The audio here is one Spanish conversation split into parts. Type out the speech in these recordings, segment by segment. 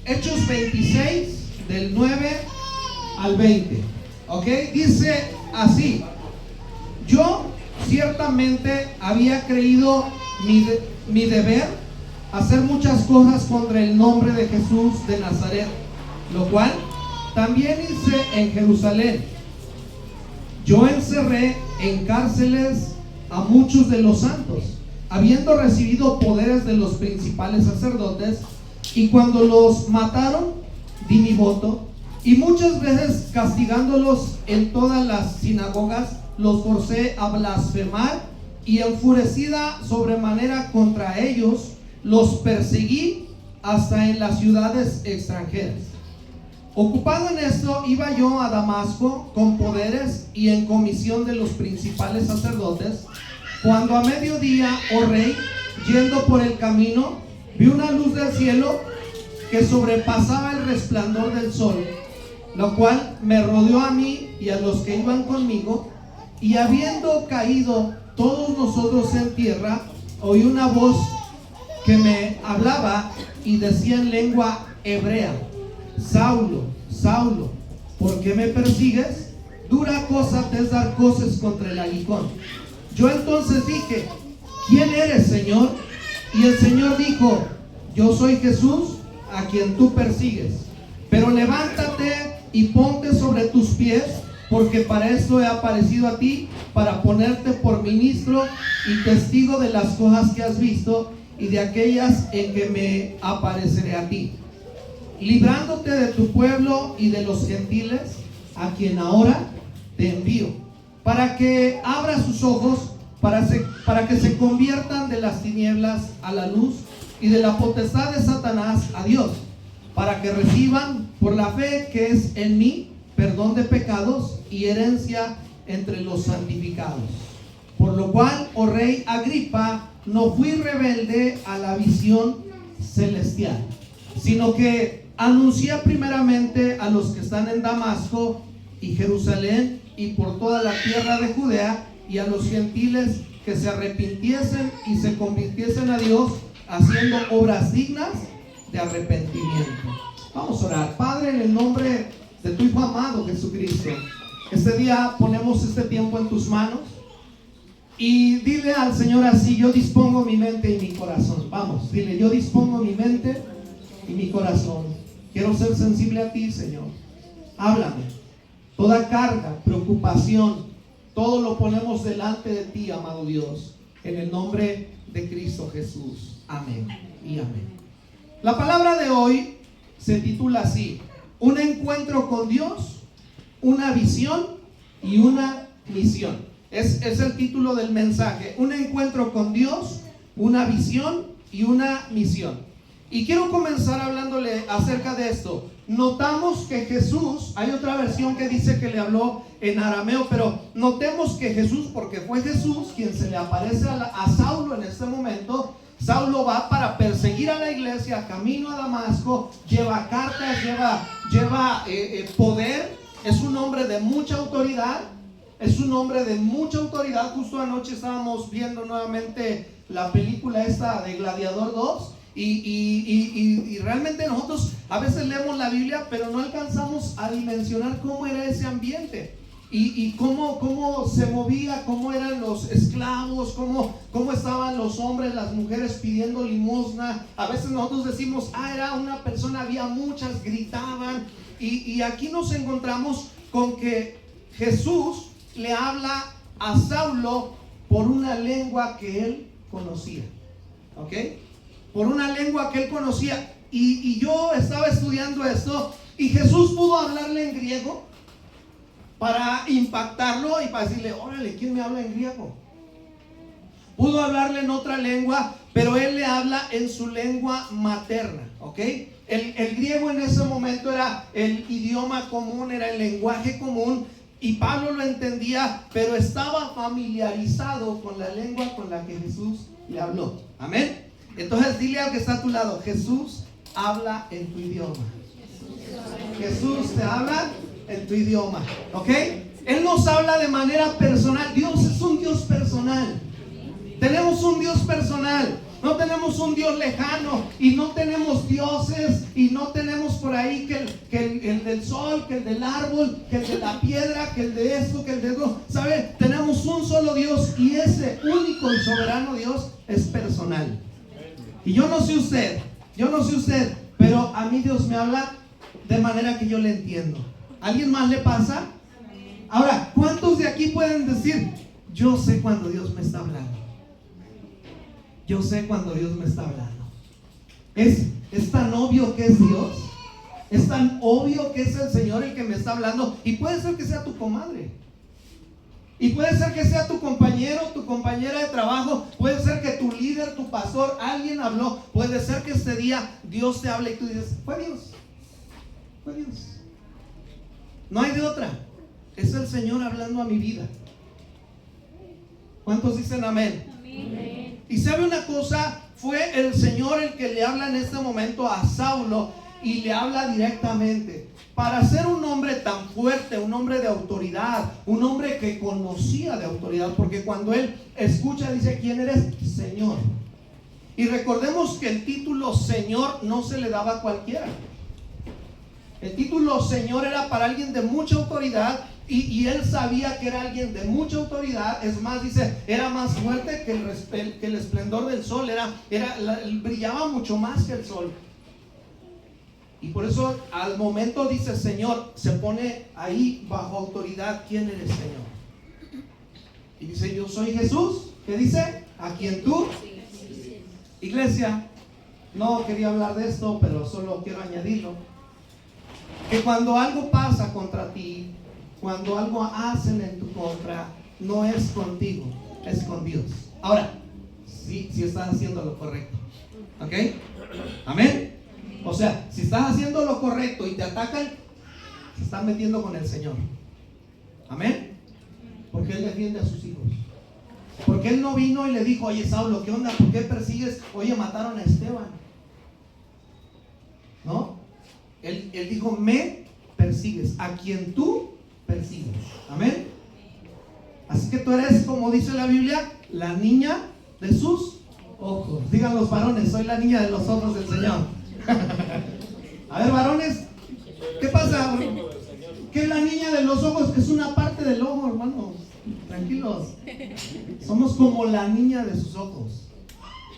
Hechos 26, del 9 al 20. ¿Ok? Dice así: yo ciertamente había creído mi deber hacer muchas cosas contra el nombre de Jesús de Nazaret, lo cual también hice en Jerusalén. Yo encerré en cárceles a muchos de los santos, habiendo recibido poderes de los principales sacerdotes, y cuando los mataron, di mi voto, y muchas veces castigándolos en todas las sinagogas, los forcé a blasfemar, y enfurecida sobremanera contra ellos, los perseguí hasta en las ciudades extranjeras. Ocupado en esto, iba yo a Damasco con poderes y en comisión de los principales sacerdotes, cuando a mediodía, oh rey, yendo por el camino, vi una luz del cielo que sobrepasaba el resplandor del sol, lo cual me rodeó a mí y a los que iban conmigo, y habiendo caído todos nosotros en tierra, oí una voz que me hablaba y decía en lengua hebrea: Saulo, Saulo, ¿por qué me persigues? Dura cosa te es dar coces contra el aguijón. Yo entonces dije: ¿quién eres, Señor? Y el Señor dijo: yo soy Jesús, a quien tú persigues. Pero levántate y ponte sobre tus pies, porque para esto he aparecido a ti, para ponerte por ministro y testigo de las cosas que has visto y de aquellas en que me apareceré a ti, librándote de tu pueblo y de los gentiles, a quien ahora te envío, para que abra sus ojos, para que se conviertan de las tinieblas a la luz y de la potestad de Satanás a Dios, para que reciban por la fe que es en mí perdón de pecados y herencia entre los santificados. Por lo cual, oh rey Agripa, no fui rebelde a la visión celestial, sino que anuncié primeramente a los que están en Damasco y Jerusalén y por toda la tierra de Judea, y a los gentiles que se arrepintiesen y se convirtiesen a Dios, haciendo obras dignas de arrepentimiento. Vamos a orar. Padre, en el nombre de tu Hijo amado Jesucristo, este día ponemos este tiempo en tus manos, y dile al Señor así: yo dispongo mi mente y mi corazón. Vamos, dile: yo dispongo mi mente y mi corazón. Quiero ser sensible a ti, Señor. Háblame. Toda carga, preocupación, todo lo ponemos delante de ti, amado Dios, en el nombre de Cristo Jesús. Amén y amén. La palabra de hoy se titula así: un encuentro con Dios, una visión y una misión. Es el título del mensaje: un encuentro con Dios, una visión y una misión. Y quiero comenzar hablándole acerca de esto. Notamos que Jesús, hay otra versión que dice que le habló en arameo, pero notemos que Jesús, porque fue Jesús quien se le aparece a Saulo en este momento. Saulo va para perseguir a la iglesia, camino a Damasco, lleva cartas, lleva poder. Es un hombre de mucha autoridad. Es un hombre de mucha autoridad. Justo anoche estábamos viendo nuevamente la película esta de Gladiador 2. Y realmente nosotros a veces leemos la Biblia, pero no alcanzamos a dimensionar cómo era ese ambiente. Y cómo se movía, cómo eran los esclavos, cómo estaban los hombres, las mujeres pidiendo limosna. A veces nosotros decimos: era una persona, había muchas, gritaban. Y aquí nos encontramos con que Jesús le habla a Saulo por una lengua que él conocía. ¿Ok? Por una lengua que él conocía. Y yo estaba estudiando esto, y Jesús pudo hablarle en griego para impactarlo y para decirle: órale, ¿quién me habla en griego? Pudo hablarle en otra lengua, pero él le habla en su lengua materna. ¿Ok? El griego en ese momento era el idioma común, era el lenguaje común, y Pablo lo entendía, pero estaba familiarizado con la lengua con la que Jesús le habló. Amén. Entonces dile al que está a tu lado: Jesús habla en tu idioma. Jesús te habla en tu idioma. ¿Ok? Él nos habla de manera personal. Dios es un Dios personal. Tenemos un Dios personal. No tenemos un Dios lejano y no tenemos dioses y no tenemos por ahí que el del sol, que el del árbol, que el de la piedra, que el de esto, que el de eso. ¿Sabe? Tenemos un solo Dios y ese único y soberano Dios es personal. Y yo no sé usted, pero a mí Dios me habla de manera que yo le entiendo. ¿A alguien más le pasa? Ahora, ¿cuántos de aquí pueden decir, yo sé cuando Dios me está hablando? Yo sé cuando Dios me está hablando. Es tan obvio que es Dios. Es tan obvio que es el Señor el que me está hablando. Y puede ser que sea tu comadre. Y puede ser que sea tu compañero, tu compañera de trabajo. Puede ser que tu líder, tu pastor, alguien habló. Puede ser que este día Dios te hable y tú dices, fue Dios. Fue Dios. No hay de otra. Es el Señor hablando a mi vida. ¿Cuántos dicen amén? Amén. Y sabe una cosa, fue el Señor el que le habla en este momento a Saulo y le habla directamente. Para ser un hombre tan fuerte, un hombre de autoridad, un hombre que conocía de autoridad, porque cuando él escucha dice, ¿quién eres? Señor. Y recordemos que el título Señor no se le daba a cualquiera. El título Señor era para alguien de mucha autoridad. Y él sabía que era alguien de mucha autoridad. Es más, dice, era más fuerte que el esplendor del sol. Brillaba mucho más que el sol. Y por eso al momento dice Señor, se pone ahí bajo autoridad. ¿Quién eres, Señor? Y dice, yo soy Jesús. ¿Qué dice? ¿A quien tú? Iglesia, no quería hablar de esto, pero solo quiero añadirlo. Que cuando algo pasa contra ti, cuando algo hacen en tu contra, no es contigo, es con Dios. Ahora, si estás haciendo lo correcto. ¿Ok? ¿Amén? O sea, si estás haciendo lo correcto y te atacan, se están metiendo con el Señor. ¿Amén? Porque Él defiende a sus hijos. Porque Él no vino y le dijo, oye Saulo, ¿qué onda? ¿Por qué persigues? Oye, mataron a Esteban. ¿No? Él dijo, me persigues, a quien tú persigues. Amén. Así que tú eres, como dice la Biblia, la niña de sus ojos. Digan los varones, soy la niña de los ojos del Señor. A ver, varones, ¿qué pasa? ¿Qué es la niña de los ojos? Es una parte del ojo, hermanos. Tranquilos. Somos como la niña de sus ojos.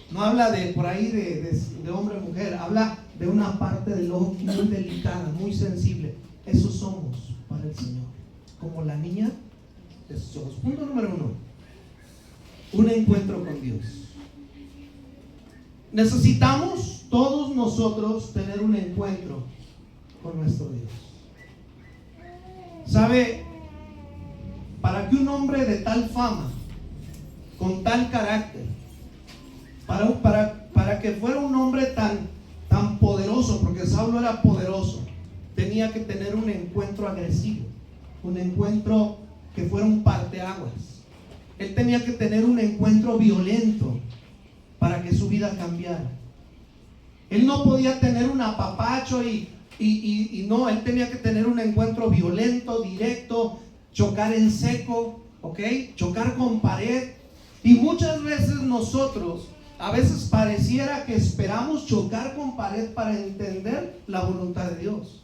No habla de por ahí de hombre o mujer, habla de una parte del ojo muy delicada, muy sensible. Eso somos para el Señor, como la niña de sus ojos. Punto número 1, un encuentro con Dios. Necesitamos todos nosotros tener un encuentro con nuestro Dios. ¿Sabe? Para que un hombre de tal fama, con tal carácter, para que fuera un hombre tan poderoso, porque Saulo era poderoso, tenía que tener un encuentro agresivo, un encuentro que fuera un parteaguas. Él tenía que tener un encuentro violento para que su vida cambiara. Él no podía tener un apapacho y no, él tenía que tener un encuentro violento, directo, chocar en seco, ¿ok? Chocar con pared. Y muchas veces nosotros, a veces pareciera que esperamos chocar con pared para entender la voluntad de Dios.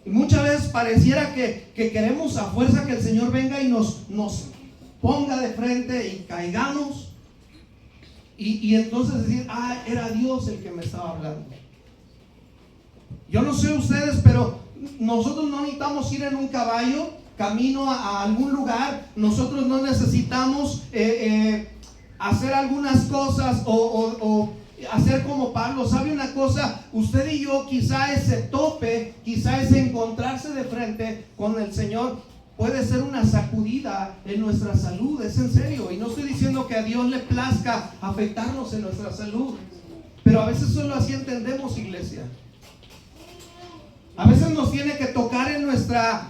Y muchas veces pareciera que queremos a fuerza que el Señor venga y nos ponga de frente y caigamos. Y entonces decir, era Dios el que me estaba hablando. Yo no sé ustedes, pero nosotros no necesitamos ir en un caballo camino a algún lugar. Nosotros no necesitamos hacer algunas cosas o hacer como Pablo. ¿Sabe una cosa? Usted y yo, quizá ese tope, quizá ese encontrarse de frente con el Señor puede ser una sacudida en nuestra salud. Es en serio. Y no estoy diciendo que a Dios le plazca afectarnos en nuestra salud, pero a veces solo así entendemos, iglesia. A veces nos tiene que tocar en nuestra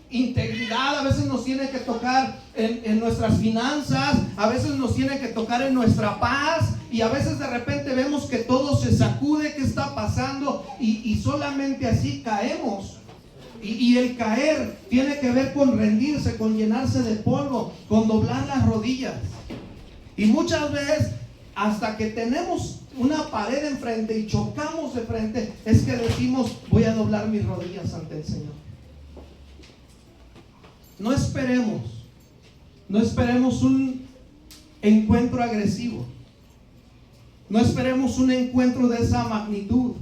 integridad, a veces nos tiene que tocar en nuestras finanzas, a veces nos tiene que tocar en nuestra paz, y a veces de repente vemos que todo se sacude, ¿qué está pasando? Y solamente así caemos. Y el caer tiene que ver con rendirse, con llenarse de polvo, con doblar las rodillas. Y muchas veces, hasta que tenemos una pared enfrente y chocamos de frente, es que decimos, voy a doblar mis rodillas ante el Señor. No esperemos un encuentro agresivo. No esperemos un encuentro de esa magnitud.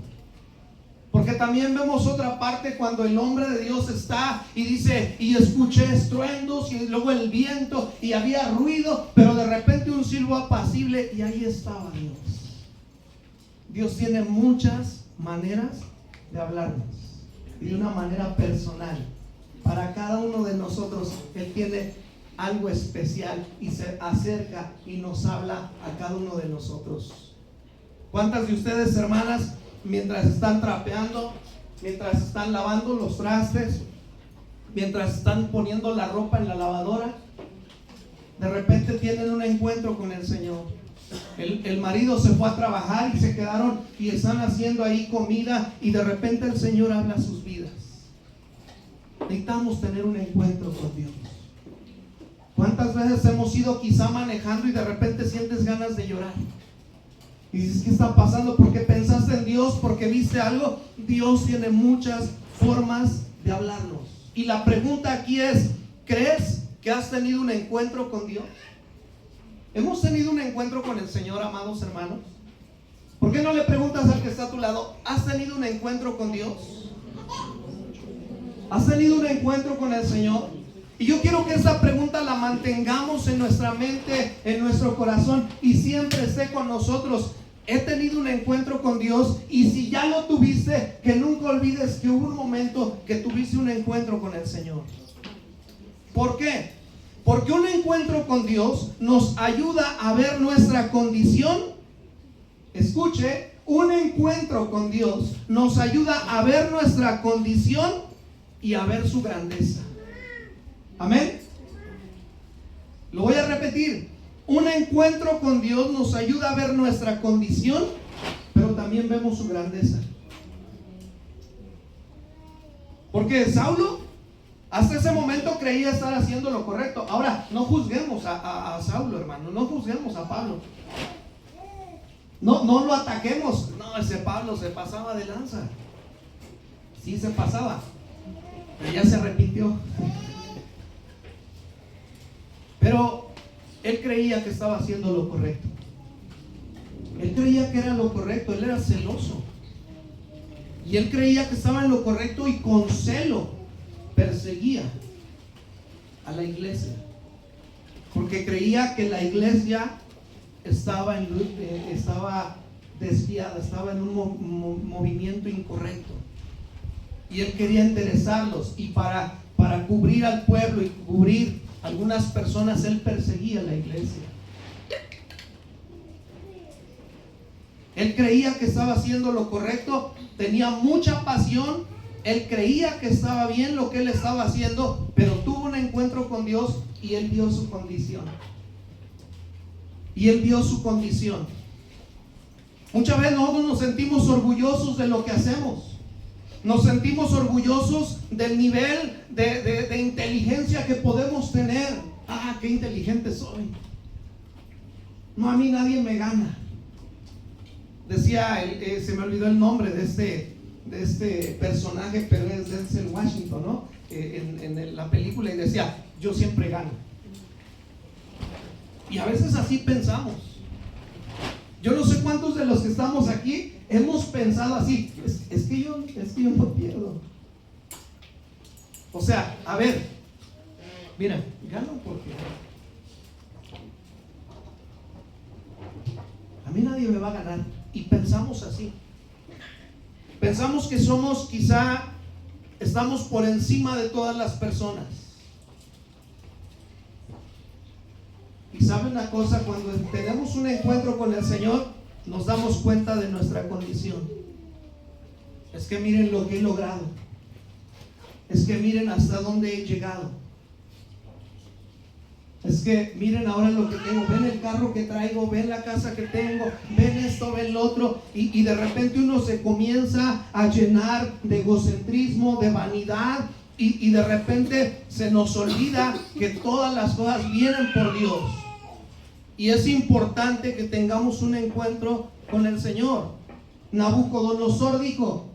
Porque también vemos otra parte cuando el hombre de Dios está y dice, y escuché estruendos y luego el viento y había ruido, pero de repente un silbo apacible y ahí estaba Dios. Dios tiene muchas maneras de hablarnos y de una manera personal. Para cada uno de nosotros Él tiene algo especial y se acerca y nos habla a cada uno de nosotros. ¿Cuántas de ustedes, hermanas, mientras están trapeando, mientras están lavando los trastes, mientras están poniendo la ropa en la lavadora, de repente tienen un encuentro con el Señor? El marido se fue a trabajar y se quedaron y están haciendo ahí comida y de repente el Señor habla a sus vidas. Necesitamos tener un encuentro con Dios. ¿Cuántas veces hemos ido quizá manejando y de repente sientes ganas de llorar? Y dices, ¿qué está pasando? Porque pensaste en Dios, porque viste algo. Dios tiene muchas formas de hablarnos. Y la pregunta aquí es, ¿crees que has tenido un encuentro con Dios? ¿Hemos tenido un encuentro con el Señor, amados hermanos? ¿Por qué no le preguntas al que está a tu lado, ¿has tenido un encuentro con Dios? ¿Has tenido un encuentro con el Señor? Y yo quiero que esta pregunta la mantengamos en nuestra mente, en nuestro corazón y siempre esté con nosotros. He tenido un encuentro con Dios, y si ya lo tuviste, que nunca olvides que hubo un momento que tuviste un encuentro con el Señor. ¿Por qué? Porque un encuentro con Dios nos ayuda a ver nuestra condición. Escuche, un encuentro con Dios nos ayuda a ver nuestra condición y a ver su grandeza. Amén. Lo voy a repetir. Un encuentro con Dios nos ayuda a ver nuestra condición, pero también vemos su grandeza. Porque Saulo hasta ese momento creía estar haciendo lo correcto. Ahora, no juzguemos a Saulo, hermano. No juzguemos a Pablo. No lo ataquemos. No, ese Pablo se pasaba de lanza. Sí se pasaba, pero ya se arrepintió. Pero él creía que estaba haciendo lo correcto. Él creía que era lo correcto. Él era celoso. Y él creía que estaba en lo correcto y con celo perseguía a la iglesia. Porque creía que la iglesia estaba desviada, estaba en un movimiento incorrecto. Y él quería enderezarlos. Y para cubrir al pueblo y cubrir algunas personas, él perseguía a la iglesia. Él creía que estaba haciendo lo correcto, tenía mucha pasión, él creía que estaba bien lo que él estaba haciendo, pero tuvo un encuentro con Dios y él vio su condición. Y él vio su condición. Muchas veces nosotros nos sentimos orgullosos de lo que hacemos. Nos sentimos orgullosos del nivel de inteligencia que podemos tener. Ah, qué inteligente soy. No, a mí nadie me gana. Decía, se me olvidó el nombre de este personaje, pero es Denzel Washington, ¿no? En la película, y decía, yo siempre gano. Y a veces así pensamos. Yo no sé cuántos de los que estamos aquí hemos pensado así. Es que yo no pierdo. O sea, a ver, mira, gano porque a mí nadie me va a ganar. Y pensamos así. Pensamos que somos, quizá estamos por encima de todas las personas. Y sabe una cosa, cuando tenemos un encuentro con el Señor, nos damos cuenta de nuestra condición. Es que miren lo que he logrado. Es que miren hasta dónde he llegado. Es que miren ahora lo que tengo. Ven el carro que traigo, ven la casa que tengo, ven esto, ven lo otro. Y de repente uno se comienza a llenar de egocentrismo, de vanidad. Y de repente se nos olvida que todas las cosas vienen por Dios. Y es importante que tengamos un encuentro con el Señor. Nabucodonosor dijo: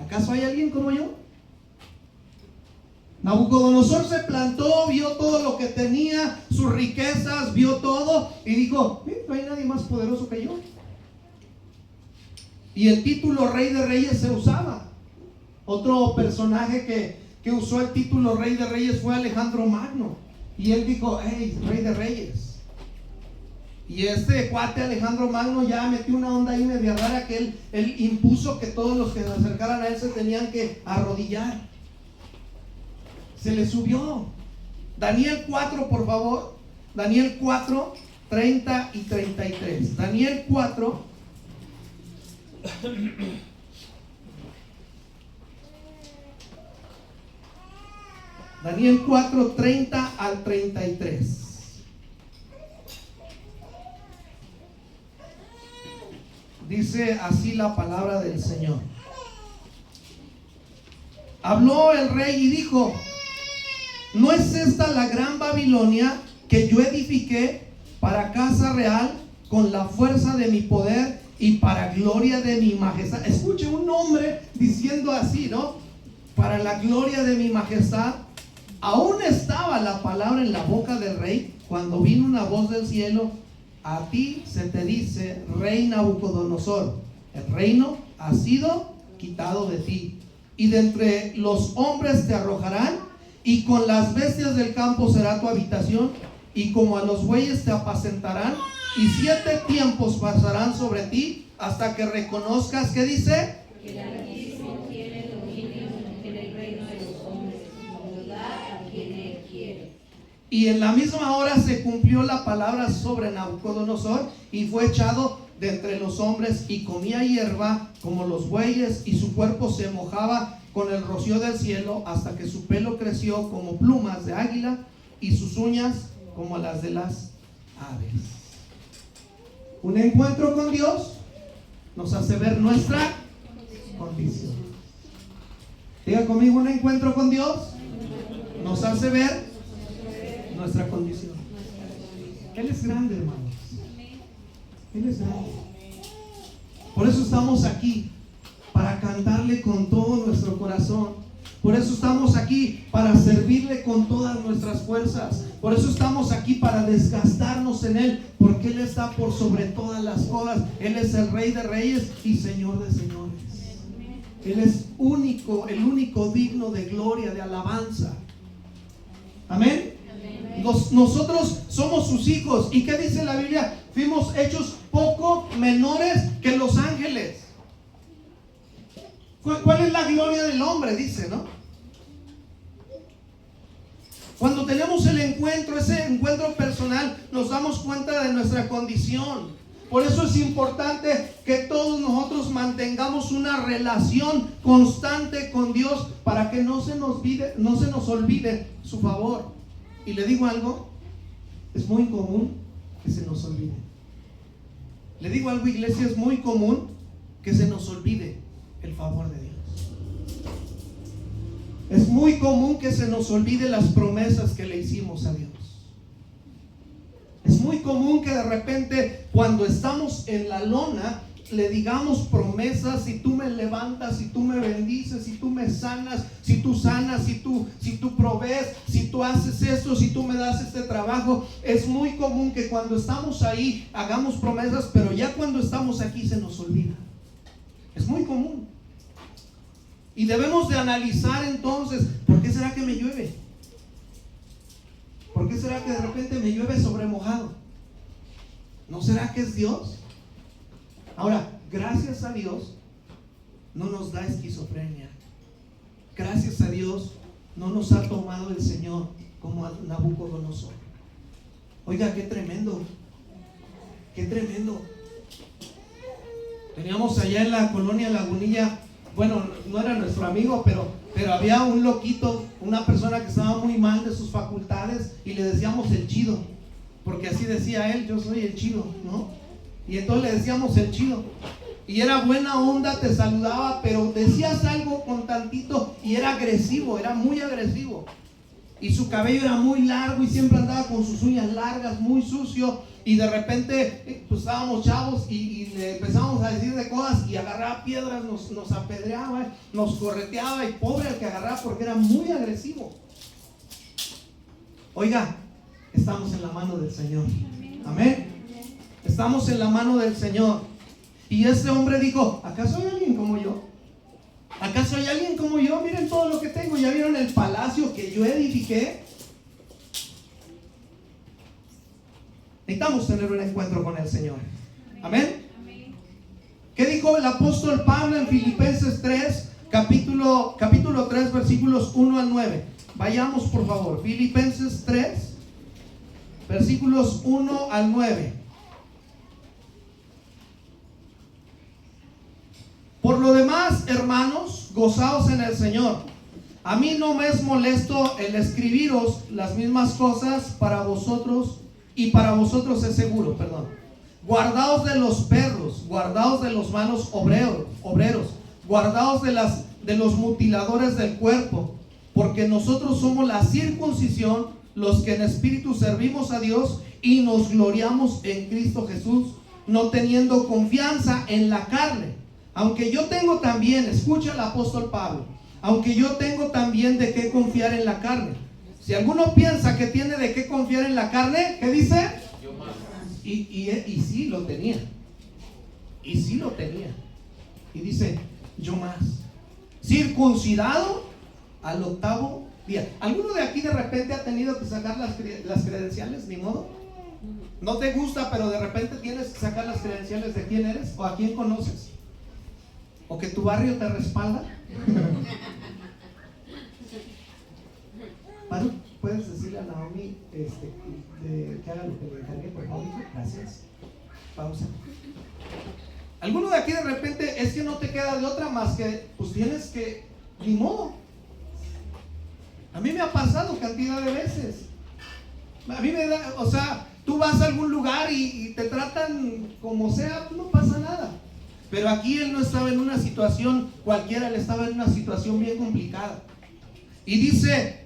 ¿acaso hay alguien como yo? Nabucodonosor se plantó, vio todo lo que tenía, sus riquezas, vio todo y dijo: no hay nadie más poderoso que yo. Y el título Rey de Reyes se usaba. Otro personaje que usó el título Rey de Reyes fue Alejandro Magno. Y él dijo: hey, Rey de Reyes. Y este cuate Alejandro Magno ya metió una onda ahí media rara, que él impuso que todos los que se acercaran a él se tenían que arrodillar. Se le subió. Daniel 4, por favor. Daniel 4, 30 y 33. Daniel 4. Daniel 4, 30 al 33. Dice así la palabra del Señor. Habló el rey y dijo: ¿no es esta la gran Babilonia que yo edifiqué para casa real con la fuerza de mi poder y para gloria de mi majestad? Escuche, un hombre diciendo así, ¿no? Para la gloria de mi majestad. Aún estaba la palabra en la boca del rey cuando vino una voz del cielo: a ti se te dice, rey Nabucodonosor, el reino ha sido quitado de ti, y de entre los hombres te arrojarán, y con las bestias del campo será tu habitación, y como a los bueyes te apacentarán, y 7 tiempos pasarán sobre ti hasta que reconozcas, ¿qué dice? Que el Altísimo tiene dominio en el reino de los hombres, como da a quien él quiere. Y en la misma hora se cumplió la palabra sobre Nabucodonosor, y fue echado de entre los hombres, y comía hierba como los bueyes, y su cuerpo se mojaba con el rocío del cielo, hasta que su pelo creció como plumas de águila, y sus uñas como las de las aves. Un encuentro con Dios nos hace ver nuestra condición. Diga conmigo: un encuentro con Dios nos hace ver nuestra condición. Él es grande, hermanos. Él es grande. Por eso estamos aquí, para cantarle con todo nuestro corazón. Por eso estamos aquí, para servirle con todas nuestras fuerzas. Por eso estamos aquí, para desgastarnos en Él, porque Él está por sobre todas las cosas. Él es el Rey de Reyes y Señor de Señores. Él es único, el único digno de gloria, de alabanza. Amén. Nosotros somos sus hijos. ¿Y qué dice la Biblia? Fuimos hechos poco menores que los ángeles. ¿Cuál es la gloria del hombre? Dice, ¿no? Cuando tenemos el encuentro, ese encuentro personal, nos damos cuenta de nuestra condición. Por eso es importante que todos nosotros mantengamos una relación constante con Dios, para que no se nos olvide su favor. Y le digo algo, es muy común que se nos olvide. Le digo algo, iglesia, es muy común que se nos olvide el favor de Dios. Es muy común que se nos olvide las promesas que le hicimos a Dios. Es muy común que de repente, cuando estamos en la lona, le digamos promesas: si tú me levantas, si tú me bendices, si tú me sanas, si tú provees, si tú haces esto, si tú me das este trabajo. Es muy común que cuando estamos ahí hagamos promesas, pero ya cuando estamos aquí se nos olvida. Es muy común. Y debemos de analizar entonces, ¿por qué será que me llueve? ¿Por qué será que de repente me llueve sobre mojado? ¿No será que es Dios? Ahora, gracias a Dios no nos da esquizofrenia. Gracias a Dios no nos ha tomado el Señor como a Nabucodonosor. Oiga, qué tremendo. Qué tremendo. Teníamos allá en la colonia Lagunilla, bueno, no era nuestro amigo, pero había un loquito, una persona que estaba muy mal de sus facultades, y le decíamos el chido, porque así decía él: yo soy el chido, ¿no? Y entonces le decíamos el chido, y era buena onda, te saludaba, pero decías algo con tantito y era agresivo, era muy agresivo. y su cabello era muy largo y siempre andaba con sus uñas largas, muy sucio. Y de repente pues estábamos chavos y le empezamos a decir de cosas y agarraba piedras, nos apedreaba, nos correteaba, y pobre el que agarraba porque era muy agresivo. Oiga, estamos en la mano del Señor. Amén. Estamos en la mano del Señor. Y este hombre dijo: ¿acaso hay alguien como yo? ¿Acaso hay alguien como yo? Miren todo lo que tengo. ¿Ya vieron el palacio que yo edifiqué? Necesitamos tener un encuentro con el Señor. Amén. ¿Qué dijo el apóstol Pablo en Filipenses 3, capítulo 3, versículos 1 al 9? Vayamos por favor. Filipenses 3, versículos 1 al 9. Por lo demás, hermanos, gozaos en el Señor. A mí no me es molesto el escribiros las mismas cosas para vosotros, y para vosotros es seguro, Guardaos de los perros, guardaos de los malos obreros, guardaos de los mutiladores del cuerpo, porque nosotros somos la circuncisión, los que en espíritu servimos a Dios y nos gloriamos en Cristo Jesús, no teniendo confianza en la carne. Aunque yo tengo también, escucha el apóstol Pablo, aunque yo tengo también de qué confiar en la carne. Si alguno piensa que tiene de qué confiar en la carne, ¿qué dice? Yo más. Y sí lo tenía. Y sí lo tenía. Y dice: yo más. Circuncidado al 8º día. ¿Alguno de aquí de repente ha tenido que sacar las credenciales? Ni modo. No te gusta, pero de repente tienes que sacar las credenciales de quién eres o a quién conoces. O que tu barrio te respalda. Maru, ¿puedes decirle a Naomi que haga lo que le encargué, por favor? Gracias. Pausa. ¿Alguno de aquí de repente es que no te queda de otra más que, pues tienes que, ni modo? A mí me ha pasado cantidad de veces. A mí me da, o sea, tú vas a algún lugar y te tratan como sea, no pasa nada. Pero aquí él no estaba en una situación cualquiera, él estaba en una situación bien complicada. Y dice: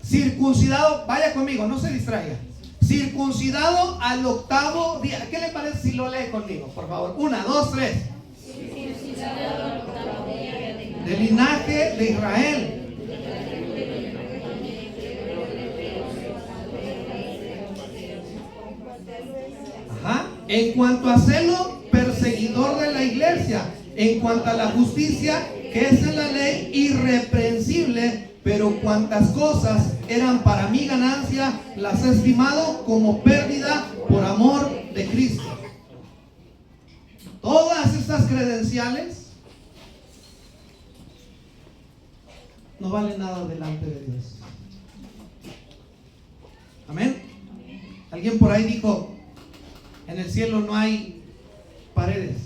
circuncidado, vaya conmigo, no se distraiga. Circuncidado al 8º día. ¿Qué le parece si lo lee conmigo, por favor? 1, 2, 3. Circuncidado al 8º día del linaje de Israel. Ajá. En cuanto a celo, perseguidor de la iglesia. En cuanto a la justicia que es en la ley, irreprensible. Pero cuantas cosas eran para mi ganancia, las he estimado como pérdida por amor de Cristo. Todas estas credenciales no valen nada delante de Dios. Amén. Alguien por ahí dijo: en el cielo no hay paredes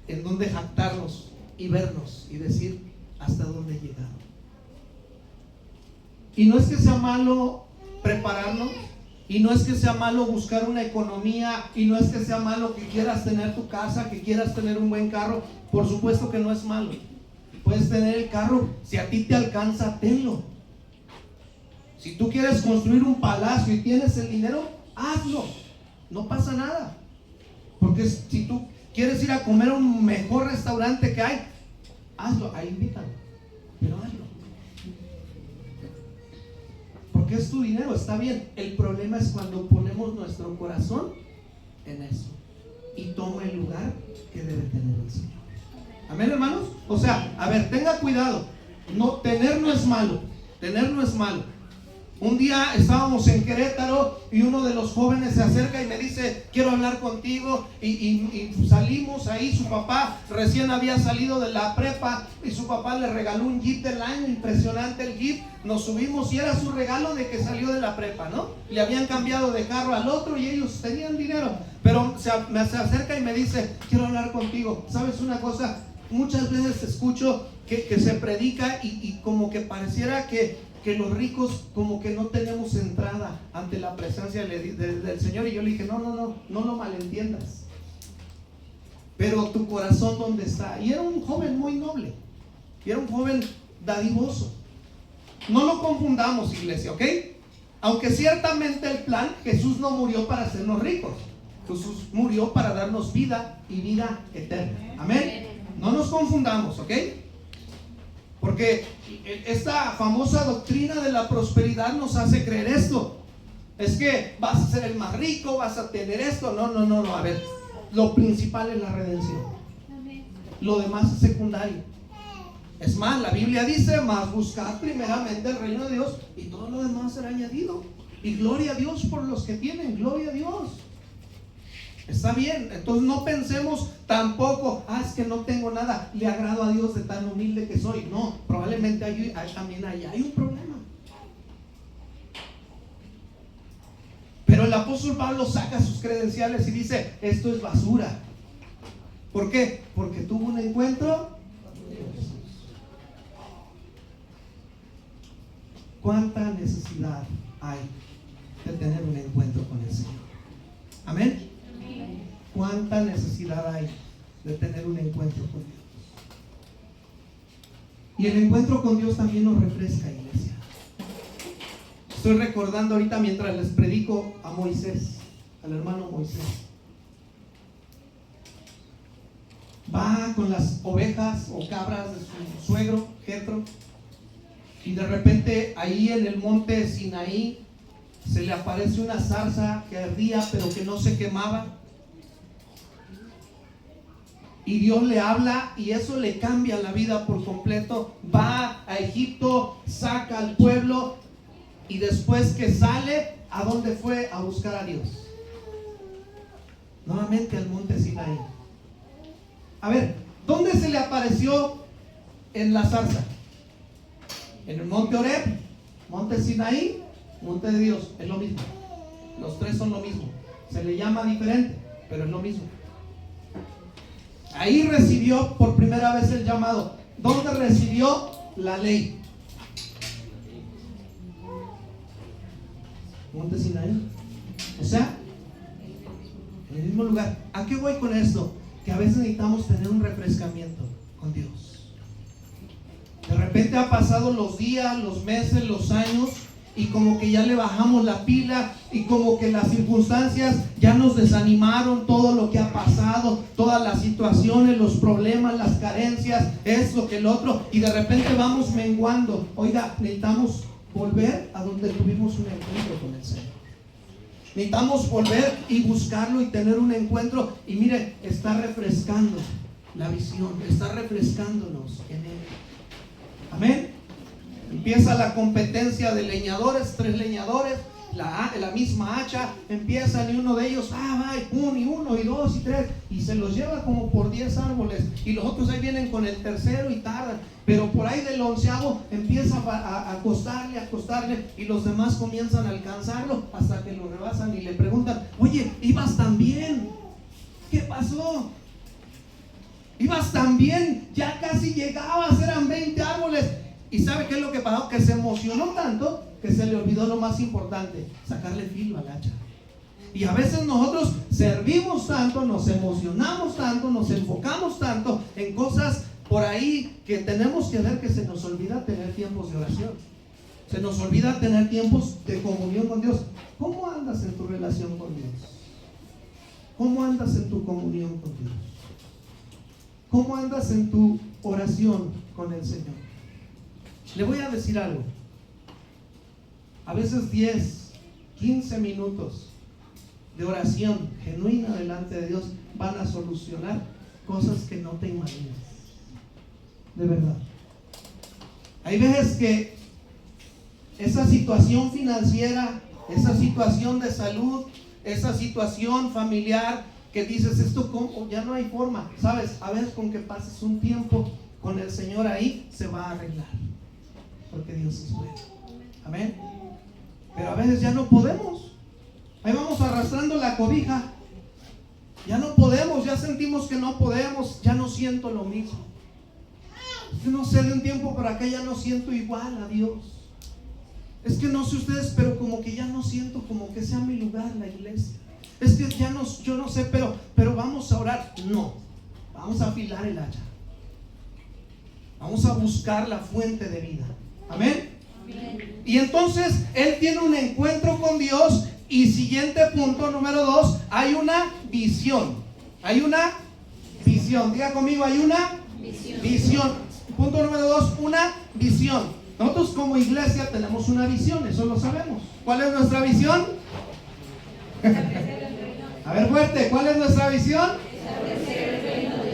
en donde jactarnos y vernos y decir hasta dónde he llegado. Y no es que sea malo prepararnos, y no es que sea malo buscar una economía, y no es que sea malo que quieras tener tu casa, que quieras tener un buen carro. Por supuesto que no es malo. Puedes tener el carro, si a ti te alcanza, tenlo. Si tú quieres construir un palacio y tienes el dinero, hazlo, no pasa nada. Porque si tú quieres ir a comer a un mejor restaurante que hay, hazlo, ahí invítalo, pero hazlo. Porque es tu dinero, está bien. El problema es cuando ponemos nuestro corazón en eso y toma el lugar que debe tener el Señor. Amén, hermanos. O sea, a ver, tenga cuidado. No, tener no es malo. Tener no es malo. Un día estábamos en Querétaro y uno de los jóvenes se acerca y me dice: quiero hablar contigo. Y salimos ahí. Su papá recién había salido de la prepa y su papá le regaló un Jeep del año, impresionante el Jeep. Nos subimos y era su regalo de que salió de la prepa, ¿no? Le habían cambiado de carro al otro y ellos tenían dinero. Pero se acerca y me dice: quiero hablar contigo. ¿Sabes una cosa? Muchas veces escucho que se predica y como que pareciera que los ricos como que no tenemos entrada ante la presencia del Señor. Y yo le dije: no lo malentiendas. Pero tu corazón, ¿dónde está? Y era un joven muy noble. y era un joven dadivoso. No lo confundamos, iglesia, ¿ok? Aunque ciertamente el plan, Jesús no murió para hacernos ricos. Jesús murió para darnos vida y vida eterna. Amén. No nos confundamos, ¿ok? Porque esta famosa doctrina de la prosperidad nos hace creer esto. Es que vas a ser el más rico, vas a tener esto. No. A ver, lo principal es la redención. Lo demás es secundario. Es más, la Biblia dice: más buscar primeramente el reino de Dios y todo lo demás será añadido. Y gloria a Dios por los que tienen, gloria a Dios. Está bien, entonces no pensemos tampoco: es que no tengo nada, le agrado a Dios de tan humilde que soy. No, probablemente también hay un problema. Pero el apóstol Pablo saca sus credenciales y dice: esto es basura. ¿Por qué? Porque tuvo un encuentro con Jesús. ¿Cuánta necesidad hay de tener un encuentro con el Señor? Amén. ¿Cuánta necesidad hay de tener un encuentro con Dios? Y el encuentro con Dios también nos refresca, iglesia. Estoy recordando ahorita mientras les predico a Moisés, al hermano Moisés. Va con las ovejas o cabras de su suegro, Jetro, y de repente ahí en el monte Sinaí se le aparece una zarza que ardía pero que no se quemaba. Y Dios le habla y eso le cambia la vida por completo. Va a Egipto, saca al pueblo y después que sale, ¿a dónde fue? A buscar a Dios. Nuevamente al monte Sinaí. A ver, ¿dónde se le apareció en la zarza? En el monte Horeb, monte Sinaí, monte de Dios. Es lo mismo. Los tres son lo mismo. Se le llama diferente, pero es lo mismo. Ahí recibió por primera vez el llamado. ¿Dónde recibió la ley? Monte Sinaí. O sea, en el mismo lugar. ¿A qué voy con esto? Que a veces necesitamos tener un refrescamiento con Dios. De repente ha pasado los días, los meses, los años, y como que ya le bajamos la pila, y como que las circunstancias ya nos desanimaron, todo lo que ha pasado, todas las situaciones, los problemas, las carencias, esto que el otro, y de repente vamos menguando. Oiga, necesitamos volver a donde tuvimos un encuentro con el Señor. Necesitamos volver y buscarlo y tener un encuentro. Y mire, está refrescando la visión, está refrescándonos en Él. Amén. Empieza la competencia de leñadores, 3 leñadores, la misma hacha, empiezan y uno de ellos, va, y 1, y 2, y 3, y se los lleva como por 10 árboles, y los otros ahí vienen con el tercero y tardan, pero por ahí del 11º empieza a acostarle, y los demás comienzan a alcanzarlo hasta que lo rebasan y le preguntan: oye, ibas tan bien, ¿qué pasó? Ibas tan bien, ya casi llegabas, eran 20 árboles. ¿Y sabe qué es lo que pasó? Que se emocionó tanto que se le olvidó lo más importante: sacarle filo al hacha. Y a veces nosotros servimos tanto, nos emocionamos tanto, nos enfocamos tanto en cosas por ahí que tenemos que ver, que se nos olvida tener tiempos de oración. Se nos olvida tener tiempos de comunión con Dios. ¿Cómo andas en tu relación con Dios? ¿Cómo andas en tu comunión con Dios? ¿Cómo andas en tu oración con el Señor? Le voy a decir algo. A veces 10, 15 minutos de oración genuina delante de Dios van a solucionar cosas que no te imaginas. De verdad. Hay veces que esa situación financiera, esa situación de salud, esa situación familiar, que dices: esto como ya no hay forma, ¿sabes? A veces con que pases un tiempo con el Señor ahí se va a arreglar, porque Dios es bueno. Amén. Pero a veces ya no podemos. Ahí vamos arrastrando la cobija. Ya no podemos, ya sentimos que no podemos, ya no siento lo mismo. Yo no sé, de un tiempo para acá ya no siento igual a Dios. Es que no sé ustedes, pero como que ya no siento como que sea mi lugar la iglesia. Es que ya no, yo no sé, pero vamos a orar. No, vamos a afilar el hacha. Vamos a buscar la fuente de vida. Amén. Y entonces él tiene un encuentro con Dios. Y siguiente punto, número 2, hay una visión. Hay una visión. Diga conmigo, hay una visión. Punto número 2, una visión. Nosotros como iglesia tenemos una visión, eso lo sabemos. ¿Cuál es nuestra visión? A ver fuerte, ¿cuál es nuestra visión?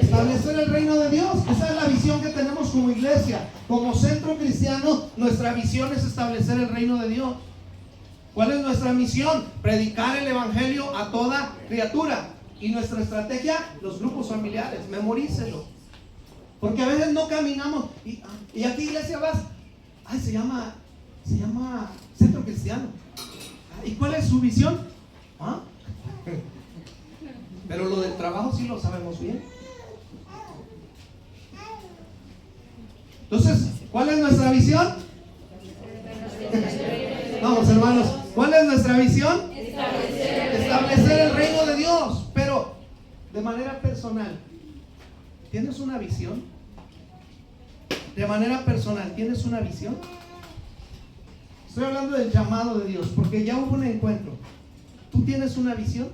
Establecer el reino de Dios. Esa es la visión que tenemos como iglesia. Como centro cristiano, nuestra visión es establecer el reino de Dios. ¿Cuál es nuestra misión? Predicar el evangelio a toda criatura. Y nuestra estrategia, los grupos familiares. Memorícelo. Porque a veces no caminamos. ¿Y a qué iglesia vas? Ay, se llama centro cristiano. ¿Y cuál es su visión? ¿Ah? Pero lo del trabajo sí lo sabemos bien. Entonces, ¿cuál es nuestra visión? Vamos, hermanos, ¿cuál es nuestra visión? Establecer el reino de Dios, pero de manera personal. ¿Tienes una visión? De manera personal, ¿tienes una visión? Estoy hablando del llamado de Dios, porque ya hubo un encuentro. ¿Tú tienes una visión?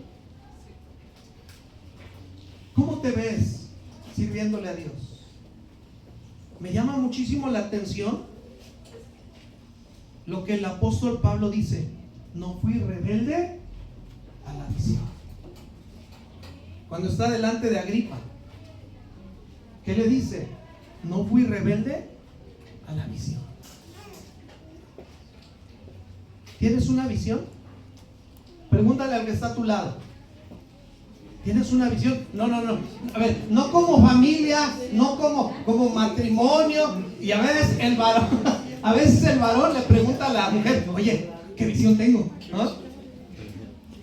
¿Cómo te ves sirviéndole a Dios? Me llama muchísimo la atención lo que el apóstol Pablo dice: no fui rebelde a la visión. Cuando está delante de Agripa, ¿qué le dice? No fui rebelde a la visión. ¿Tienes una visión? Pregúntale al que está a tu lado. ¿Tienes una visión? No. A ver, no como familia, no como matrimonio. Y a veces el varón le pregunta a la mujer: oye, ¿qué visión tengo? ¿No?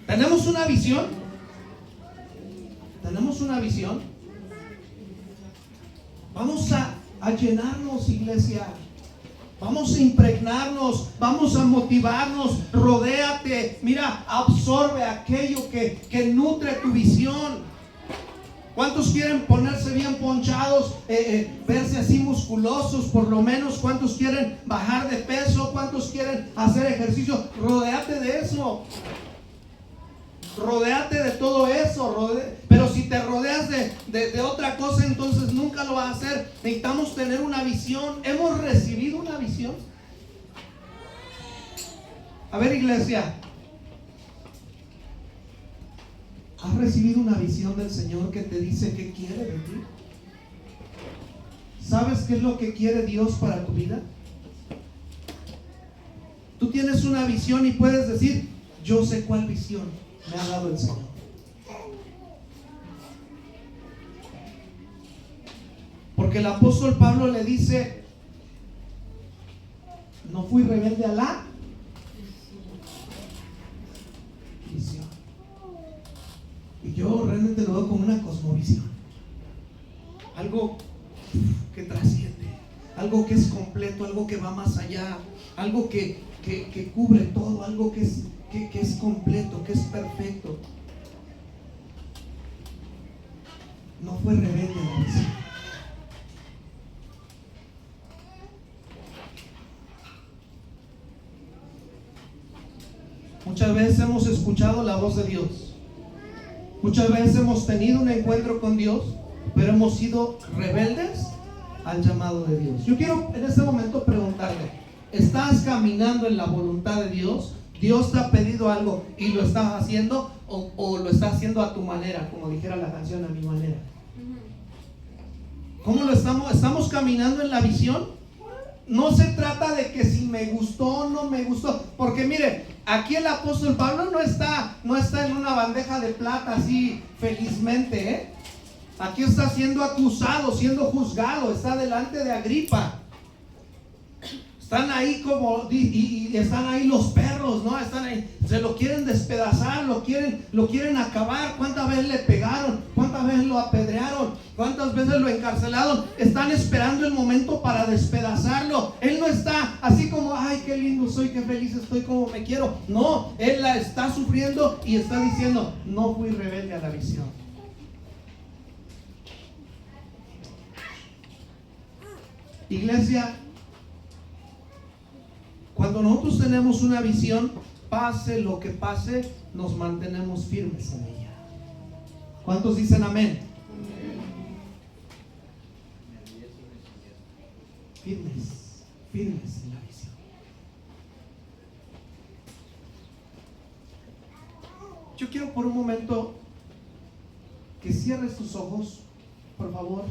¿Tenemos una visión? ¿Tenemos una visión? Vamos a llenarnos, iglesia. Vamos a impregnarnos, vamos a motivarnos. Rodéate, mira, absorbe aquello que nutre tu visión. ¿Cuántos quieren ponerse bien ponchados, verse así musculosos por lo menos? ¿Cuántos quieren bajar de peso? ¿Cuántos quieren hacer ejercicio? Rodéate de eso. Rodéate de todo eso. Pero si te rodeas de otra cosa, entonces nunca lo vas a hacer. Necesitamos tener una visión. ¿Hemos recibido una visión? A ver, iglesia, ¿has recibido una visión del Señor que te dice qué quiere de ti? ¿Sabes qué es lo que quiere Dios para tu vida? Tú tienes una visión y puedes decir: yo sé cuál visión me ha dado el Señor. Porque el apóstol Pablo le dice: no fui rebelde a la visión. Y yo realmente lo veo como una cosmovisión, algo que trasciende, algo que es completo, algo que va más allá, algo que cubre todo, algo que es completo, que es perfecto. No fue rebelde a la visión. Muchas veces hemos escuchado la voz de Dios. Muchas veces hemos tenido un encuentro con Dios, pero hemos sido rebeldes al llamado de Dios. Yo quiero en este momento preguntarle: ¿estás caminando en la voluntad de Dios? ¿Dios te ha pedido algo y lo estás haciendo, o lo estás haciendo a tu manera, como dijera la canción, a mi manera? ¿Cómo lo estamos? ¿Estamos caminando en la visión? No se trata de que si me gustó o no me gustó, porque mire, aquí el apóstol Pablo no está en una bandeja de plata así felizmente, ¿eh? Aquí está siendo acusado, siendo juzgado, está delante de Agripa. Están ahí y están ahí los perros, ¿no? Están ahí, se lo quieren despedazar, lo quieren acabar. ¿Cuántas veces le pegaron? ¿Cuántas veces lo apedrearon? ¿Cuántas veces lo encarcelaron? Están esperando el momento para despedazarlo. Él no está así como: ay, qué lindo soy, qué feliz estoy, como me quiero. No, él la está sufriendo y está diciendo: no fui rebelde a la visión. Iglesia, cuando nosotros tenemos una visión, pase lo que pase, nos mantenemos firmes en ella. ¿Cuántos dicen amén? Firmes, firmes en la visión. Yo quiero por un momento que cierres tus ojos, por favor.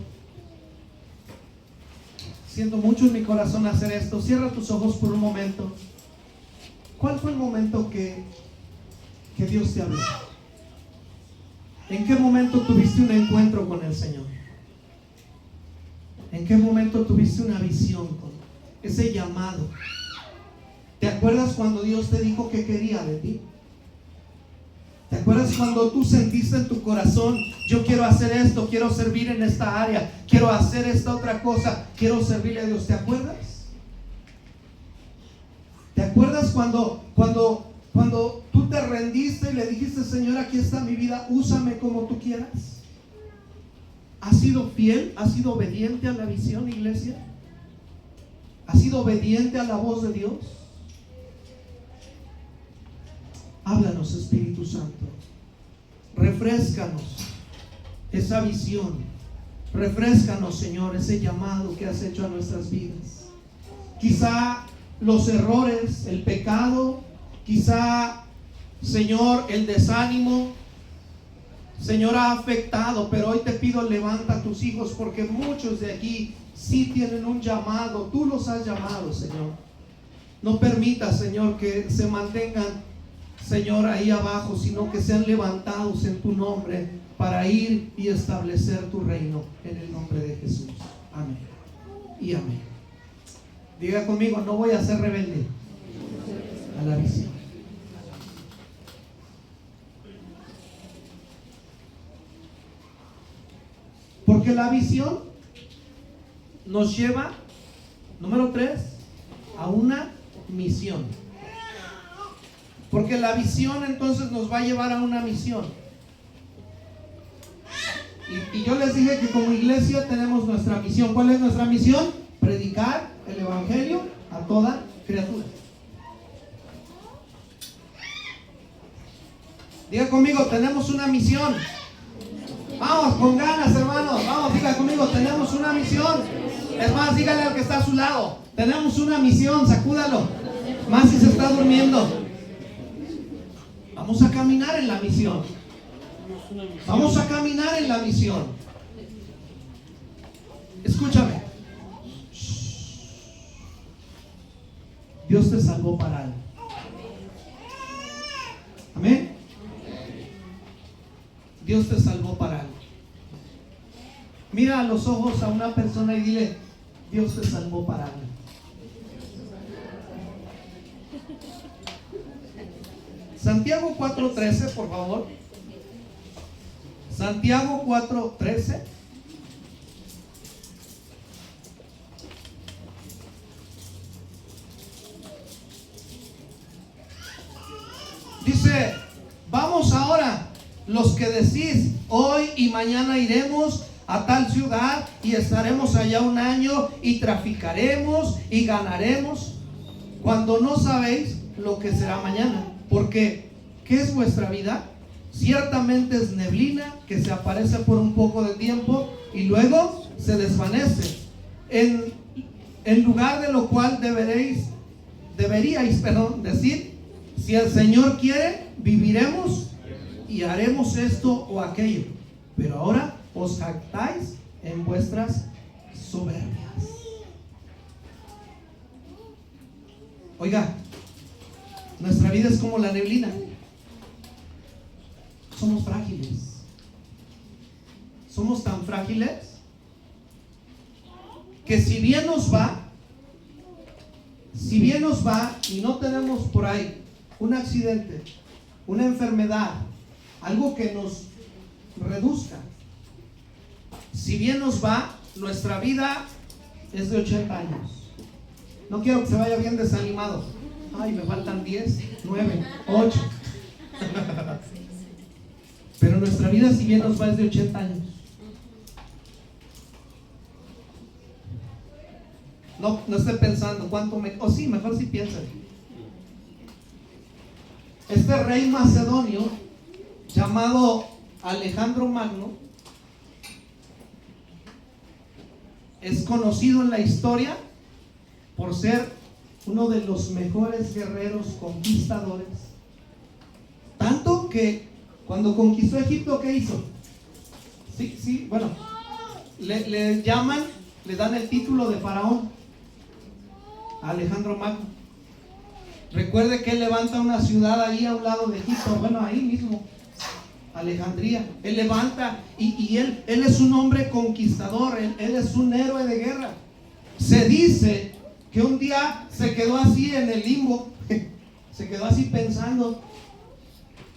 Siento mucho en mi corazón hacer esto. Cierra tus ojos por un momento. ¿Cuál fue el momento que Dios te habló? ¿En qué momento tuviste un encuentro con el Señor? ¿En qué momento tuviste una visión con ese llamado? ¿Te acuerdas cuando Dios te dijo que quería de ti? ¿Te acuerdas cuando tú sentiste en tu corazón, yo quiero hacer esto, quiero servir en esta área, quiero hacer esta otra cosa, quiero servirle a Dios? ¿Te acuerdas? ¿Te acuerdas cuando tú te rendiste y le dijiste, Señor, aquí está mi vida, úsame como tú quieras? ¿Has sido fiel? ¿Has sido obediente a la visión, iglesia? ¿Has sido obediente a la voz de Dios? Háblanos, Espíritu Santo. Refréscanos esa visión. Refréscanos, Señor, ese llamado que has hecho a nuestras vidas. Quizá los errores, el pecado, quizá, Señor, el desánimo, Señor, ha afectado, pero hoy te pido, levanta a tus hijos, porque muchos de aquí sí tienen un llamado. Tú los has llamado, Señor. No permitas, Señor, que se mantengan, Señor, ahí abajo, sino que sean levantados en tu nombre para ir y establecer tu reino, en el nombre de Jesús. Amén y amén. Diga conmigo, no voy a ser rebelde a la visión. Porque la visión nos lleva, número 3, a una misión. Porque la visión entonces nos va a llevar a una misión. Y yo les dije que como iglesia tenemos nuestra misión. ¿Cuál es nuestra misión? Predicar el evangelio a toda criatura. Diga conmigo, tenemos una misión. Vamos, con ganas, hermanos. Vamos, diga conmigo, tenemos una misión. Es más, dígale al que está a su lado, tenemos una misión, sacúdalo. Más si se está durmiendo. Vamos a caminar en la misión. Vamos a caminar en la misión. Escúchame. Dios te salvó para algo. Amén. Dios te salvó para algo. Mira a los ojos a una persona y dile, Dios te salvó para algo. Santiago 4:13, por favor. Santiago 4:13. Dice, vamos ahora, los que decís, hoy y mañana iremos a tal ciudad y estaremos allá un año y traficaremos y ganaremos, cuando no sabéis lo que será mañana. Porque, ¿qué es vuestra vida? Ciertamente es neblina que se aparece por un poco de tiempo y luego se desvanece. En lugar de lo cual deberíais decir, si el Señor quiere, viviremos y haremos esto o aquello. Pero ahora os jactáis en vuestras soberbias. Oiga, nuestra vida es como la neblina. Somos frágiles. Somos tan frágiles que si bien nos va y no tenemos por ahí un accidente, una enfermedad, algo que nos reduzca, si bien nos va, nuestra vida es de 80 años. No quiero que se vaya bien desanimado. Ay, me faltan 10, 9, 8. Pero nuestra vida, si bien nos va, es de 80 años. No esté pensando cuánto sí, mejor si piensa. Este rey macedonio llamado Alejandro Magno es conocido en la historia por ser uno de los mejores guerreros conquistadores. Tanto que cuando conquistó Egipto, ¿qué hizo? Sí, bueno, le dan el título de faraón a Alejandro Magno. Recuerde que él levanta una ciudad ahí a un lado de Egipto, bueno, ahí mismo, Alejandría. Él levanta y él es un hombre conquistador, él es un héroe de guerra. Se dice que un día se quedó así en el limbo, se quedó así pensando,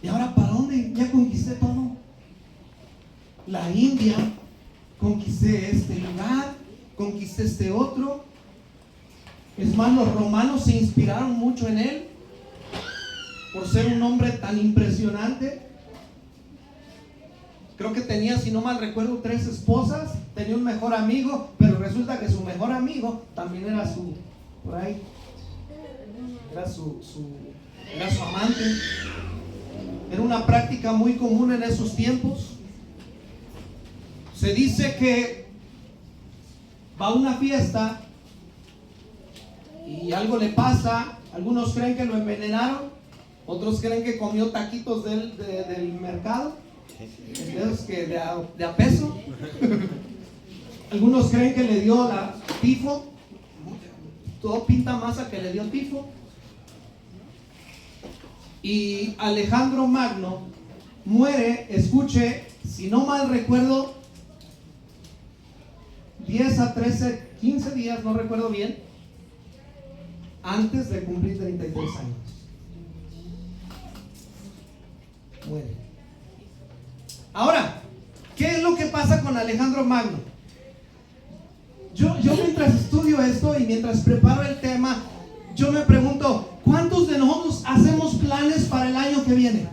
¿y ahora para dónde? Ya conquisté todo. La India, conquisté este lugar, conquisté este otro. Es más, los romanos se inspiraron mucho en él por ser un hombre tan impresionante. Creo que tenía, si no mal recuerdo, 3 esposas. Tenía un mejor amigo, pero resulta que su mejor amigo también era su amante. Era una práctica muy común en esos tiempos. Se dice que va a una fiesta y algo le pasa. Algunos creen que lo envenenaron, otros creen que comió taquitos del mercado, esos que de a peso. Algunos creen que le dio la tifo. Todo pinta más a que le dio tifo. Y Alejandro Magno muere, escuche, si no mal recuerdo, 10 a 13, 15 días, no recuerdo bien, antes de cumplir 33 años. Muere. Ahora, ¿qué es lo que pasa con Alejandro Magno? Yo mientras estudio esto y mientras preparo el tema, yo me pregunto, ¿cuántos de nosotros hacemos planes para el año que viene?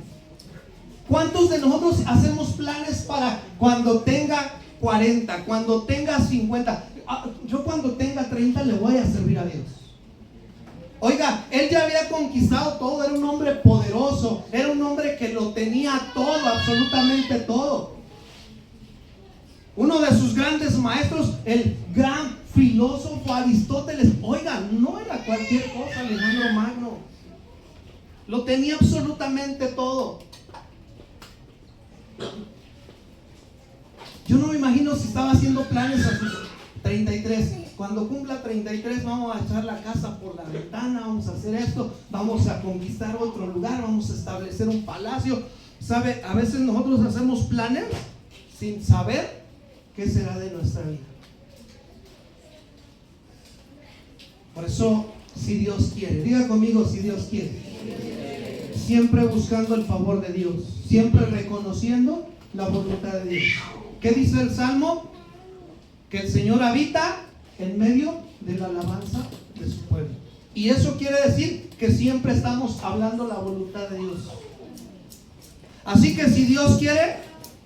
¿Cuántos de nosotros hacemos planes para cuando tenga 40, cuando tenga 50? Yo cuando tenga 30 le voy a servir a Dios. Oiga, él ya había conquistado todo, era un hombre poderoso, era un hombre que lo tenía todo, absolutamente todo. Uno de sus grandes maestros, el gran filósofo Aristóteles, oiga, no era cualquier cosa Alejandro Magno. Lo tenía absolutamente todo. Yo no me imagino si estaba haciendo planes a sus 33. Cuando cumpla 33 vamos a echar la casa por la ventana, vamos a hacer esto, vamos a conquistar otro lugar, vamos a establecer un palacio. ¿Sabe? A veces nosotros hacemos planes sin saber qué será de nuestra vida. Por eso, si Dios quiere, diga conmigo, si Dios quiere. Siempre buscando el favor de Dios, siempre reconociendo la voluntad de Dios. ¿Qué dice el Salmo? Que el Señor habita en medio de la alabanza de su pueblo. Y eso quiere decir que siempre estamos hablando la voluntad de Dios. Así que si Dios quiere,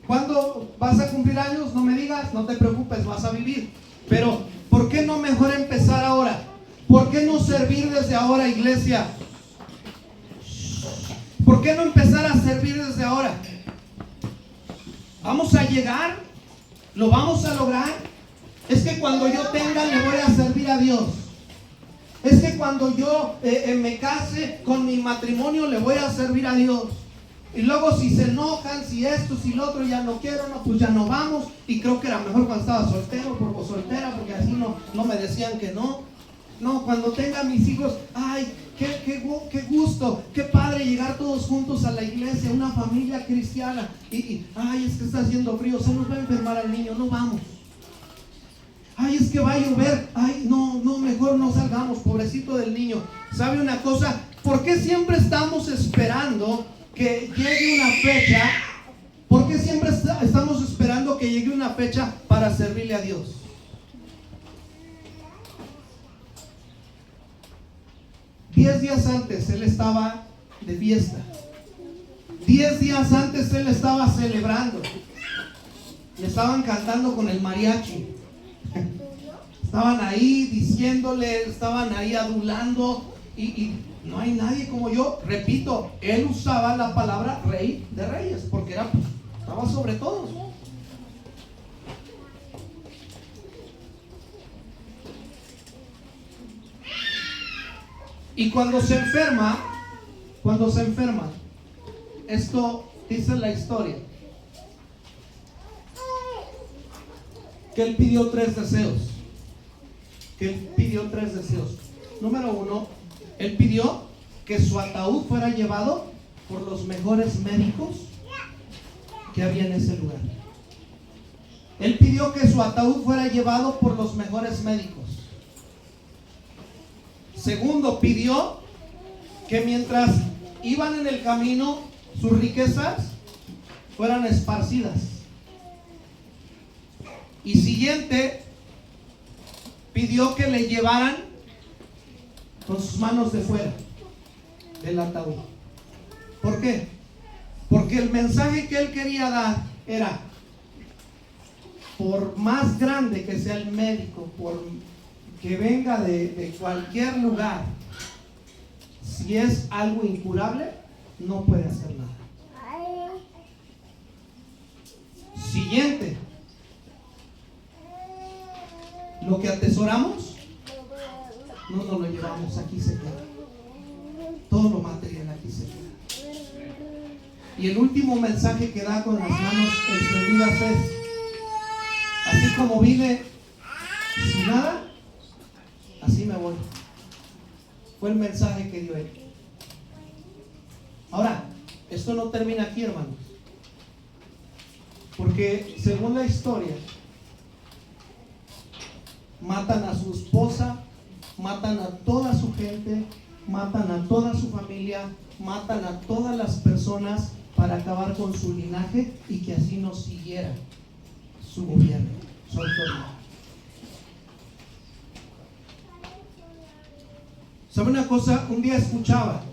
¿cuándo vas a cumplir años? No me digas, no te preocupes, vas a vivir. Pero, ¿por qué no mejor empezar ahora? ¿Por qué no servir desde ahora, iglesia? ¿Por qué no empezar a servir desde ahora? Vamos a llegar, lo vamos a lograr. Es que cuando yo tenga le voy a servir a Dios. Es que cuando yo me case con mi matrimonio le voy a servir a Dios. Y luego si se enojan, si esto, si lo otro, ya no quiero, no, pues ya no vamos. Y creo que era mejor cuando estaba soltero o soltera, porque así no me decían que no. No, cuando tenga mis hijos, ay, qué gusto, qué padre llegar todos juntos a la iglesia, una familia cristiana. Ay, es que está haciendo frío, se nos va a enfermar al niño, no vamos. Ay, es que va a llover, ay, no, mejor no salgamos, pobrecito del niño. ¿Sabe una cosa? ¿Por qué siempre estamos esperando que llegue una fecha? ¿Por qué siempre estamos esperando que llegue una fecha para servirle a Dios? Diez días antes él estaba de fiesta. 10 días antes él estaba celebrando. Le estaban cantando con el mariachi. Estaban ahí diciéndole, estaban ahí adulando y no hay nadie como yo. Repito, él usaba la palabra rey de reyes porque estaba sobre todos. Y cuando se enferma, esto dice la historia, que él pidió tres deseos. Número uno, él pidió que su ataúd fuera llevado por los mejores médicos que había en ese lugar. Él pidió que su ataúd fuera llevado por los mejores médicos. Segundo, pidió que mientras iban en el camino, sus riquezas fueran esparcidas. Y siguiente, pidió que le llevaran con sus manos de fuera del ataúd. ¿Por qué? Porque el mensaje que él quería dar era: por más grande que sea el médico, por que venga de cualquier lugar, si es algo incurable, no puede hacer nada. Siguiente, lo que atesoramos no nos lo llevamos, aquí se queda. Todo lo material aquí se queda. Y el último mensaje que da con las manos extendidas es: así como vine sin nada, así me voy. Fue el mensaje que dio él. Ahora, esto no termina aquí, hermanos, porque según la historia, matan a su esposa, matan a toda su gente, matan a toda su familia, matan a todas las personas para acabar con su linaje y que así no siguiera su gobierno, su autoridad. ¿Sabe una cosa? Un día escuchaba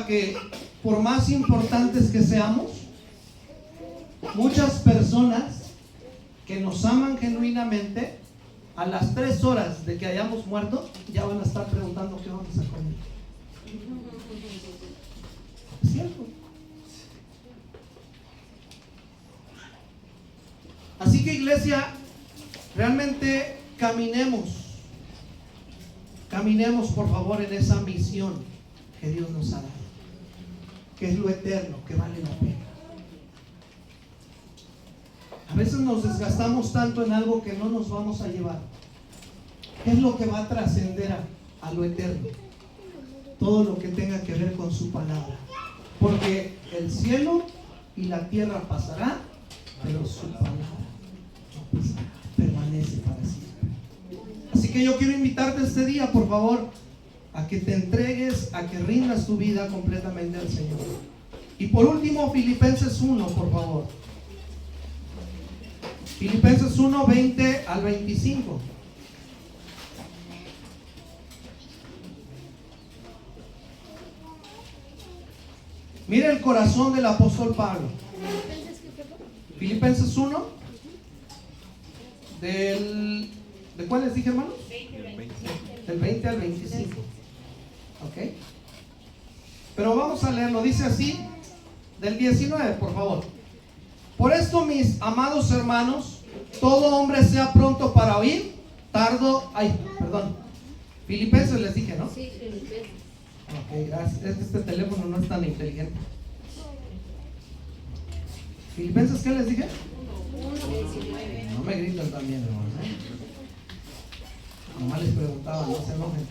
que por más importantes que seamos, muchas personas que nos aman genuinamente, a las 3 horas de que hayamos muerto, ya van a estar preguntando qué vamos a comer. ¿Es cierto? Así que, iglesia, realmente caminemos por favor en esa misión que Dios nos ha dado, que es lo eterno, que vale la pena. A veces nos desgastamos tanto en algo que no nos vamos a llevar. ¿Qué es lo que va a trascender a lo eterno? Todo lo que tenga que ver con su palabra. Porque el cielo y la tierra pasarán, pero su palabra no pasará, permanece para siempre. Así que yo quiero invitarte este día, por favor, a que te entregues, a que rindas tu vida completamente al Señor. Y por último, Filipenses 1, por favor. Filipenses 1, 20 al 25. Mira el corazón del apóstol Pablo. Filipenses 1, ¿de cuál les dije, hermanos? Del 20 al 25. Ok. Pero vamos a leerlo. Dice así, del 19, por favor. Por esto, mis amados hermanos, todo hombre sea pronto para oír, Filipenses les dije, ¿no? Sí, Filipenses. Ok, gracias. Es que este teléfono no es tan inteligente. ¿Filipenses qué les dije? 1:19. No me gritan también, hermano. Nomás les preguntaba, no se enojen.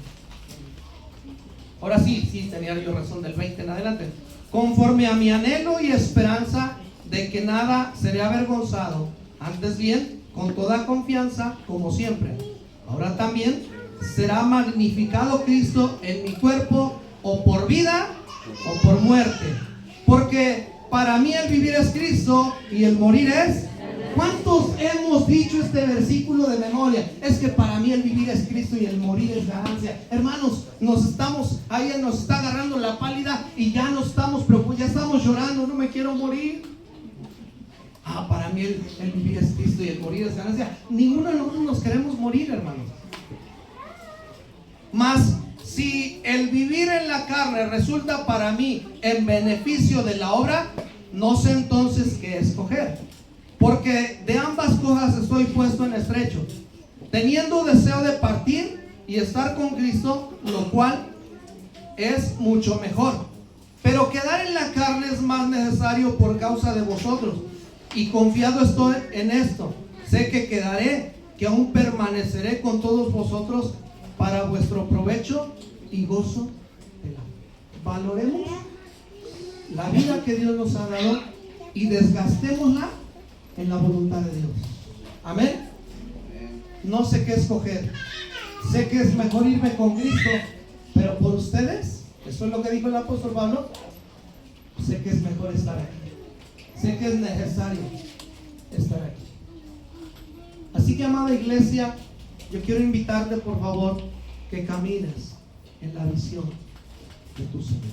Ahora sí, tenía yo razón, del 20 en adelante. Conforme a mi anhelo y esperanza de que nada seré avergonzado, antes bien, con toda confianza, como siempre. Ahora también será magnificado Cristo en mi cuerpo, o por vida o por muerte. Porque para mí el vivir es Cristo y el morir es... ¿Cuántos hemos dicho este versículo de memoria? Es que para mí el vivir es Cristo y el morir es ganancia. Hermanos, nos está agarrando la pálida y ya no estamos preocupados, ya estamos llorando, no me quiero morir. Para mí el vivir es Cristo y el morir es ganancia. Ninguno de nosotros nos queremos morir, hermanos. Mas si el vivir en la carne resulta para mí en beneficio de la obra, no sé entonces qué escoger. Porque de ambas cosas estoy puesto en estrecho, teniendo deseo de partir y estar con Cristo, lo cual es mucho mejor. Pero quedar en la carne es más necesario por causa de vosotros. Y confiado estoy en esto. Sé que quedaré, que aún permaneceré con todos vosotros para vuestro provecho y gozo del alma. Valoremos la vida que Dios nos ha dado y desgastémosla en la voluntad de Dios. Amén. No sé qué escoger. Sé que es mejor irme con Cristo, pero por ustedes, eso es lo que dijo el apóstol Pablo, sé que es mejor estar aquí. Sé que es necesario estar aquí. Así que, amada iglesia, yo quiero invitarte, por favor, que camines en la visión de tu Señor.